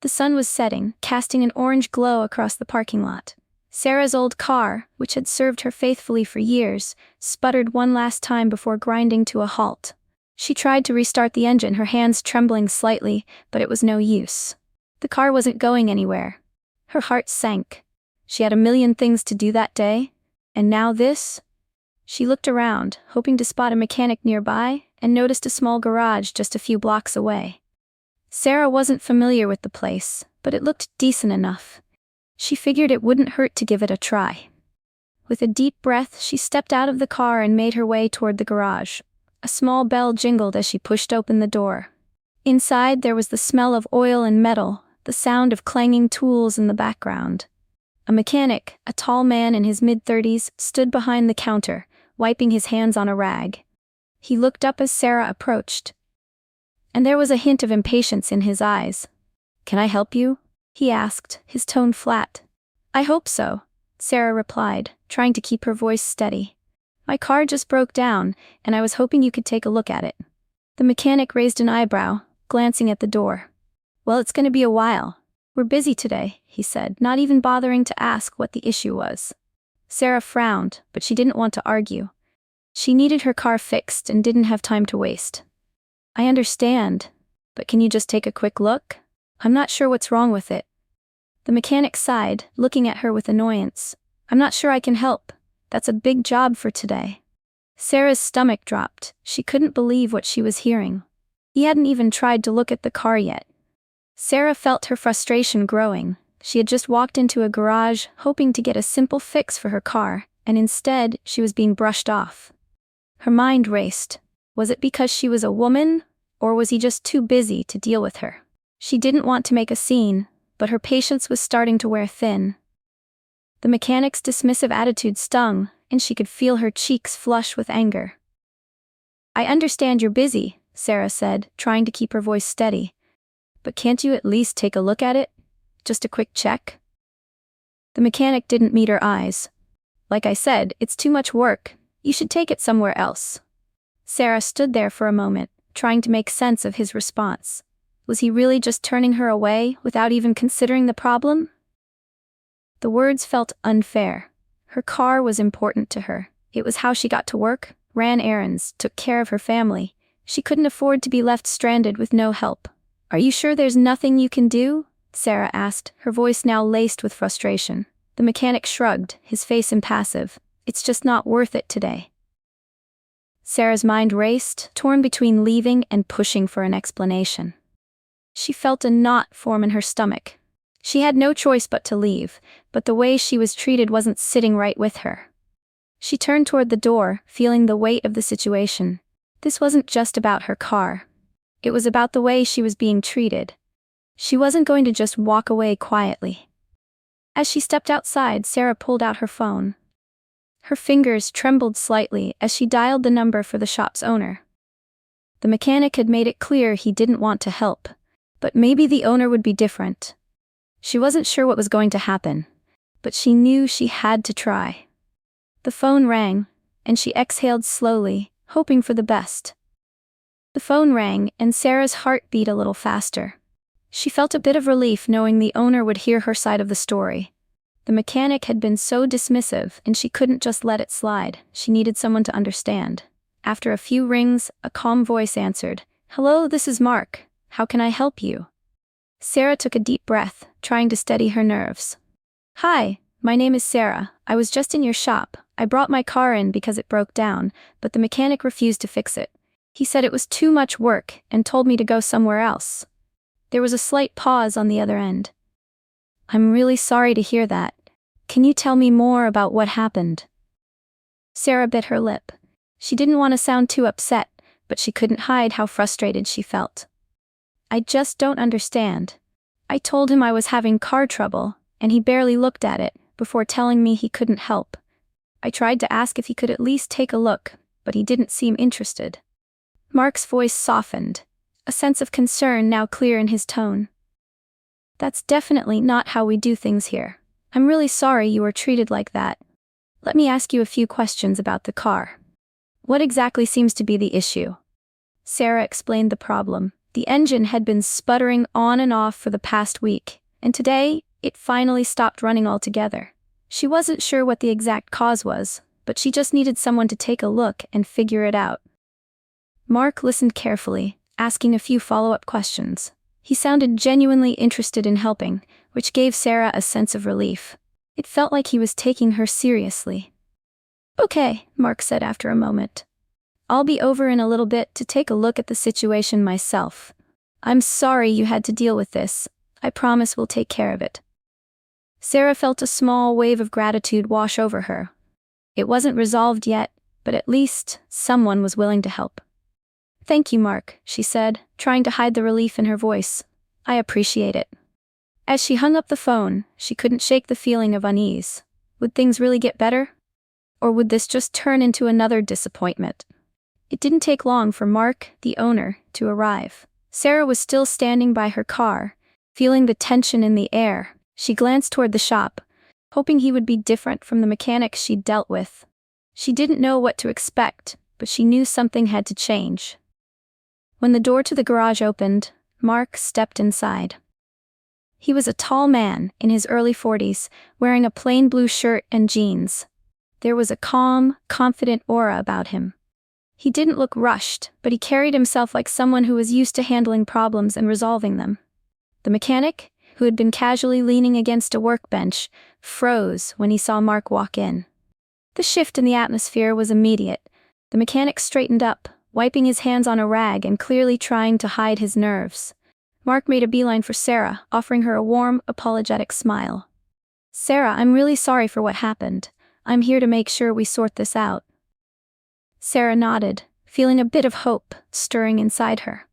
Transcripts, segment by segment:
The sun was setting, casting an orange glow across the parking lot. Sarah's old car, which had served her faithfully for years, sputtered one last time before grinding to a halt. She tried to restart the engine, her hands trembling slightly, but it was no use. The car wasn't going anywhere. Her heart sank. She had a million things to do that day, and now this? She looked around, hoping to spot a mechanic nearby, and noticed a small garage just a few blocks away. Sarah wasn't familiar with the place, but it looked decent enough. She figured it wouldn't hurt to give it a try. With a deep breath, she stepped out of the car and made her way toward the garage. A small bell jingled as she pushed open the door. Inside, there was the smell of oil and metal, the sound of clanging tools in the background. A mechanic, a tall man in his mid-30s, stood behind the counter, wiping his hands on a rag. He looked up as Sarah approached, and there was a hint of impatience in his eyes. "Can I help you?" he asked, his tone flat. "I hope so," Sarah replied, trying to keep her voice steady. "My car just broke down, and I was hoping you could take a look at it." The mechanic raised an eyebrow, glancing at the door. "Well, it's going to be a while. We're busy today," he said, not even bothering to ask what the issue was. Sarah frowned, but she didn't want to argue. She needed her car fixed and didn't have time to waste. "I understand, but can you just take a quick look? I'm not sure what's wrong with it." The mechanic sighed, looking at her with annoyance. "I'm not sure I can help. That's a big job for today." Sarah's stomach dropped. She couldn't believe what she was hearing. He hadn't even tried to look at the car yet. Sarah felt her frustration growing. She had just walked into a garage, hoping to get a simple fix for her car, and instead, she was being brushed off. Her mind raced. Was it because she was a woman, or was he just too busy to deal with her? She didn't want to make a scene, but her patience was starting to wear thin. The mechanic's dismissive attitude stung, and she could feel her cheeks flush with anger. "I understand you're busy," Sarah said, trying to keep her voice steady. "But can't you at least take a look at it? Just a quick check?" The mechanic didn't meet her eyes. "Like I said, it's too much work. You should take it somewhere else." Sarah stood there for a moment, trying to make sense of his response. Was he really just turning her away without even considering the problem? The words felt unfair. Her car was important to her. It was how she got to work, ran errands, took care of her family. She couldn't afford to be left stranded with no help. "Are you sure there's nothing you can do?" Sarah asked, her voice now laced with frustration. The mechanic shrugged, his face impassive. "It's just not worth it today." Sarah's mind raced, torn between leaving and pushing for an explanation. She felt a knot form in her stomach. She had no choice but to leave, but the way she was treated wasn't sitting right with her. She turned toward the door, feeling the weight of the situation. This wasn't just about her car. It was about the way she was being treated. She wasn't going to just walk away quietly. As she stepped outside, Sarah pulled out her phone. Her fingers trembled slightly as she dialed the number for the shop's owner. The mechanic had made it clear he didn't want to help, but maybe the owner would be different. She wasn't sure what was going to happen, but she knew she had to try. The phone rang, and she exhaled slowly, hoping for the best. The phone rang, and Sarah's heart beat a little faster. She felt a bit of relief knowing the owner would hear her side of the story. The mechanic had been so dismissive, and she couldn't just let it slide. She needed someone to understand. After a few rings, a calm voice answered. "Hello, this is Mark. How can I help you?" Sarah took a deep breath, trying to steady her nerves. "Hi, my name is Sarah. I was just in your shop. I brought my car in because it broke down, but the mechanic refused to fix it. He said it was too much work and told me to go somewhere else." There was a slight pause on the other end. "I'm really sorry to hear that. Can you tell me more about what happened?" Sarah bit her lip. She didn't want to sound too upset, but she couldn't hide how frustrated she felt. "I just don't understand. I told him I was having car trouble, and he barely looked at it, before telling me he couldn't help. I tried to ask if he could at least take a look, but he didn't seem interested." Mark's voice softened, a sense of concern now clear in his tone. "That's definitely not how we do things here. I'm really sorry you were treated like that. Let me ask you a few questions about the car. What exactly seems to be the issue?" Sarah explained the problem. The engine had been sputtering on and off for the past week, and today, it finally stopped running altogether. She wasn't sure what the exact cause was, but she just needed someone to take a look and figure it out. Mark listened carefully, asking a few follow-up questions. He sounded genuinely interested in helping, which gave Sarah a sense of relief. It felt like he was taking her seriously. "Okay," Mark said after a moment. "I'll be over in a little bit to take a look at the situation myself. I'm sorry you had to deal with this. I promise we'll take care of it." Sarah felt a small wave of gratitude wash over her. It wasn't resolved yet, but at least someone was willing to help. "Thank you, Mark," she said, trying to hide the relief in her voice. "I appreciate it." As she hung up the phone, she couldn't shake the feeling of unease. Would things really get better? Or would this just turn into another disappointment? It didn't take long for Mark, the owner, to arrive. Sarah was still standing by her car, feeling the tension in the air. She glanced toward the shop, hoping he would be different from the mechanic she'd dealt with. She didn't know what to expect, but she knew something had to change. When the door to the garage opened, Mark stepped inside. He was a tall man, in his early 40s, wearing a plain blue shirt and jeans. There was a calm, confident aura about him. He didn't look rushed, but he carried himself like someone who was used to handling problems and resolving them. The mechanic, who had been casually leaning against a workbench, froze when he saw Mark walk in. The shift in the atmosphere was immediate. The mechanic straightened up, wiping his hands on a rag and clearly trying to hide his nerves. Mark made a beeline for Sarah, offering her a warm, apologetic smile. "Sarah, I'm really sorry for what happened. I'm here to make sure we sort this out." Sarah nodded, feeling a bit of hope stirring inside her.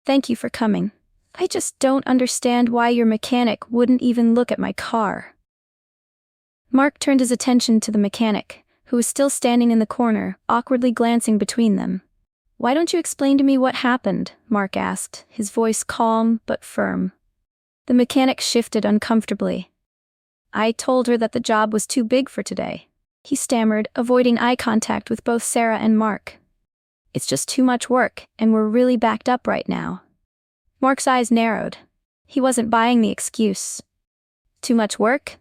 "Thank you for coming. I just don't understand why your mechanic wouldn't even look at my car." Mark turned his attention to the mechanic, who was still standing in the corner, awkwardly glancing between them. "Why don't you explain to me what happened?" Mark asked, his voice calm but firm. The mechanic shifted uncomfortably. "I told her that the job was too big for today," he stammered, avoiding eye contact with both Sarah and Mark. "It's just too much work, and we're really backed up right now." Mark's eyes narrowed. He wasn't buying the excuse. Too much work?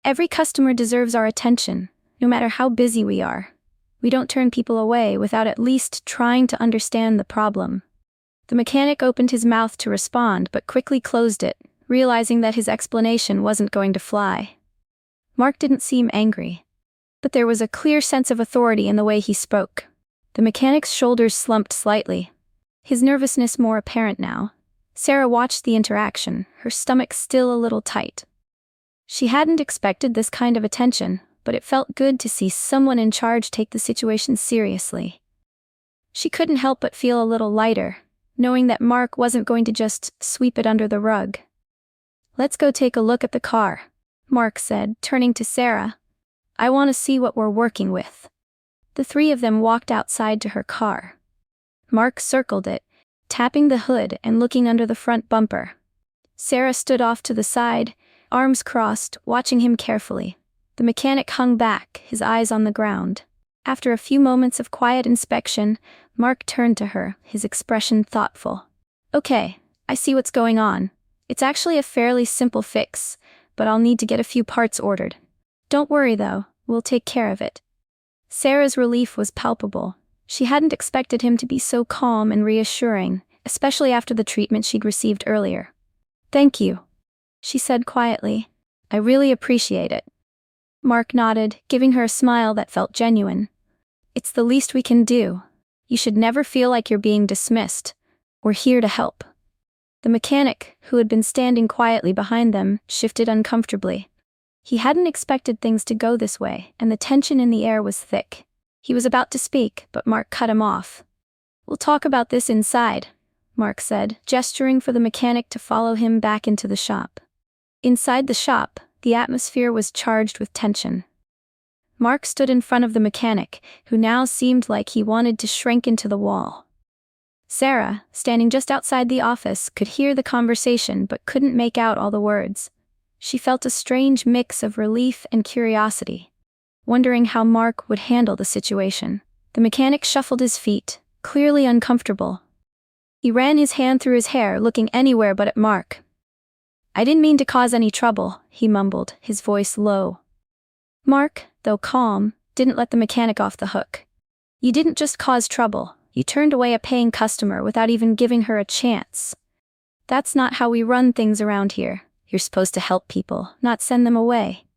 Every customer deserves our attention, no matter how busy we are. We don't turn people away without at least trying to understand the problem. The mechanic opened his mouth to respond but quickly closed it, realizing that his explanation wasn't going to fly. Mark didn't seem angry, but there was a clear sense of authority in the way he spoke. The mechanic's shoulders slumped slightly, his nervousness more apparent now. Sarah watched the interaction, her stomach still a little tight. She hadn't expected this kind of attention, but it felt good to see someone in charge take the situation seriously. She couldn't help but feel a little lighter, knowing that Mark wasn't going to just sweep it under the rug. "Let's go take a look at the car," Mark said, turning to Sarah. "I want to see what we're working with." The three of them walked outside to her car. Mark circled it, tapping the hood and looking under the front bumper. Sarah stood off to the side, arms crossed, watching him carefully. The mechanic hung back, his eyes on the ground. After a few moments of quiet inspection, Mark turned to her, his expression thoughtful. "Okay, I see what's going on. It's actually a fairly simple fix, but I'll need to get a few parts ordered. Don't worry though, we'll take care of it." Sarah's relief was palpable. She hadn't expected him to be so calm and reassuring, especially after the treatment she'd received earlier. "Thank you," she said quietly. "I really appreciate it." Mark nodded, giving her a smile that felt genuine. "It's the least we can do. You should never feel like you're being dismissed. We're here to help." The mechanic, who had been standing quietly behind them, shifted uncomfortably. He hadn't expected things to go this way, and the tension in the air was thick. He was about to speak, but Mark cut him off. "We'll talk about this inside," Mark said, gesturing for the mechanic to follow him back into the shop. Inside the shop, the atmosphere was charged with tension. Mark stood in front of the mechanic, who now seemed like he wanted to shrink into the wall. Sarah, standing just outside the office, could hear the conversation but couldn't make out all the words. She felt a strange mix of relief and curiosity, wondering how Mark would handle the situation. The mechanic shuffled his feet, clearly uncomfortable. He ran his hand through his hair, looking anywhere but at Mark. "I didn't mean to cause any trouble," he mumbled, his voice low. Mark, though calm, didn't let the mechanic off the hook. "You didn't just cause trouble, you turned away a paying customer without even giving her a chance. That's not how we run things around here. You're supposed to help people, not send them away."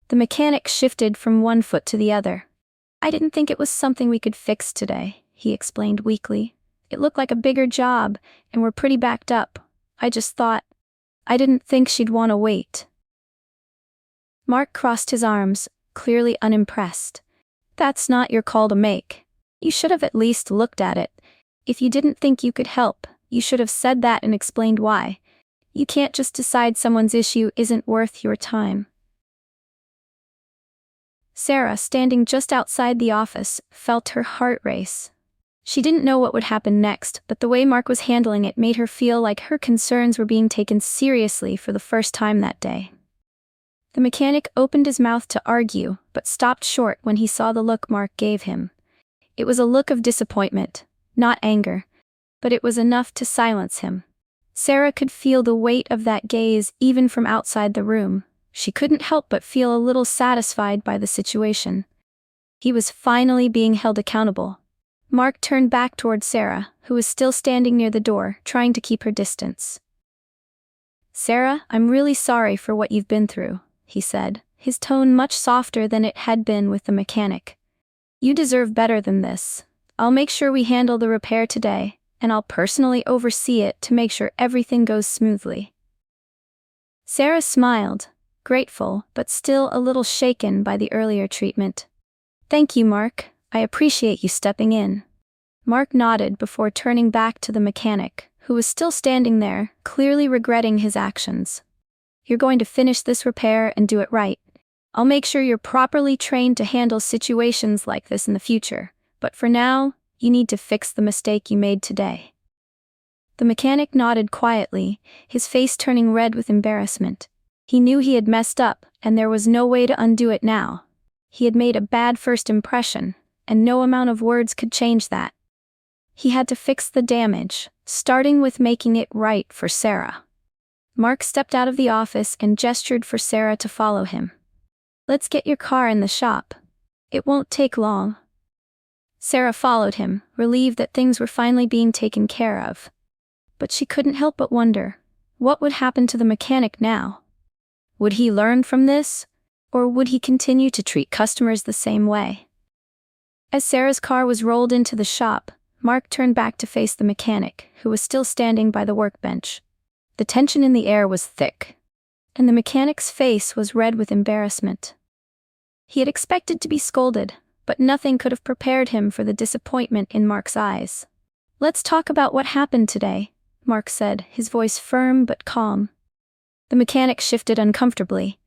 The mechanic shifted from one foot to the other. "I didn't think it was something we could fix today," he explained weakly. "It looked like a bigger job, and we're pretty backed up. I didn't think she'd want to wait." Mark crossed his arms, clearly unimpressed. "That's not your call to make. You should have at least looked at it. If you didn't think you could help, you should have said that and explained why. You can't just decide someone's issue isn't worth your time." Sarah, standing just outside the office, felt her heart race. She didn't know what would happen next, but the way Mark was handling it made her feel like her concerns were being taken seriously for the first time that day. The mechanic opened his mouth to argue, but stopped short when he saw the look Mark gave him. It was a look of disappointment, not anger, but it was enough to silence him. Sarah could feel the weight of that gaze even from outside the room. She couldn't help but feel a little satisfied by the situation. He was finally being held accountable. Mark turned back toward Sarah, who was still standing near the door, trying to keep her distance. "Sarah, I'm really sorry for what you've been through," he said, his tone much softer than it had been with the mechanic. "You deserve better than this. I'll make sure we handle the repair today, and I'll personally oversee it to make sure everything goes smoothly." Sarah smiled, grateful but still a little shaken by the earlier treatment. "Thank you, Mark. I appreciate you stepping in." Mark nodded before turning back to the mechanic, who was still standing there, clearly regretting his actions. "You're going to finish this repair and do it right. I'll make sure you're properly trained to handle situations like this in the future, but for now, you need to fix the mistake you made today." The mechanic nodded quietly, his face turning red with embarrassment. He knew he had messed up, and there was no way to undo it now. He had made a bad first impression, and no amount of words could change that. He had to fix the damage, starting with making it right for Sarah. Mark stepped out of the office and gestured for Sarah to follow him. "Let's get your car in the shop. It won't take long." Sarah followed him, relieved that things were finally being taken care of. But she couldn't help but wonder, what would happen to the mechanic now? Would he learn from this, or would he continue to treat customers the same way? As Sarah's car was rolled into the shop, Mark turned back to face the mechanic, who was still standing by the workbench. The tension in the air was thick, and the mechanic's face was red with embarrassment. He had expected to be scolded, but nothing could have prepared him for the disappointment in Mark's eyes. "Let's talk about what happened today," Mark said, his voice firm but calm. The mechanic shifted uncomfortably.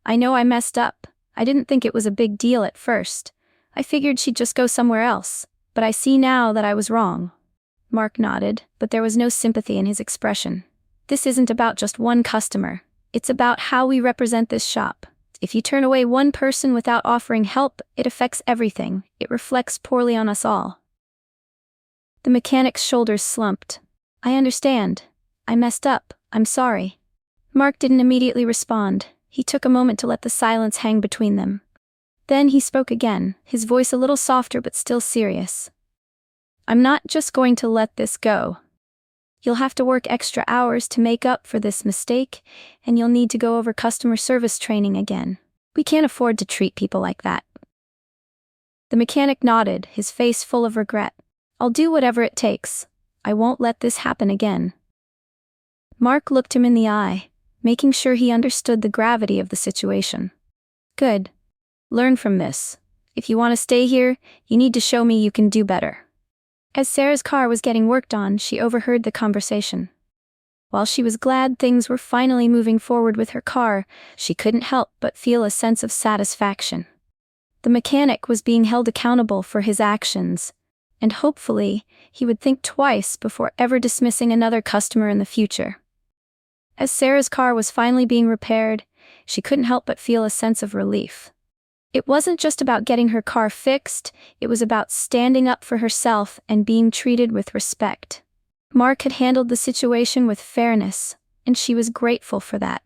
"I know I messed up. I didn't think it was a big deal at first. I figured she'd just go somewhere else, but I see now that I was wrong." Mark nodded, but there was no sympathy in his expression. "This isn't about just one customer. It's about how we represent this shop. If you turn away one person without offering help, it affects everything. It reflects poorly on us all." The mechanic's shoulders slumped. "I understand. I messed up. I'm sorry." Mark didn't immediately respond. He took a moment to let the silence hang between them. Then he spoke again, his voice a little softer but still serious. "I'm not just going to let this go. You'll have to work extra hours to make up for this mistake, and you'll need to go over customer service training again. We can't afford to treat people like that." The mechanic nodded, his face full of regret. "I'll do whatever it takes. I won't let this happen again." Mark looked him in the eye, making sure he understood the gravity of the situation. "Good. Learn from this. If you want to stay here, you need to show me you can do better." As Sarah's car was getting worked on, she overheard the conversation. While she was glad things were finally moving forward with her car, she couldn't help but feel a sense of satisfaction. The mechanic was being held accountable for his actions, and hopefully, he would think twice before ever dismissing another customer in the future. As Sarah's car was finally being repaired, she couldn't help but feel a sense of relief. It wasn't just about getting her car fixed, it was about standing up for herself and being treated with respect. Mark had handled the situation with fairness, and she was grateful for that.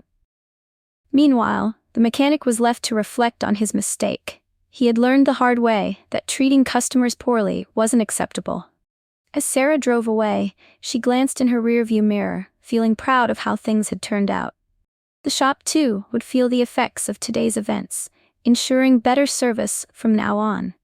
Meanwhile, the mechanic was left to reflect on his mistake. He had learned the hard way that treating customers poorly wasn't acceptable. As Sarah drove away, she glanced in her rearview mirror, feeling proud of how things had turned out. The shop, too, would feel the effects of today's events, ensuring better service from now on.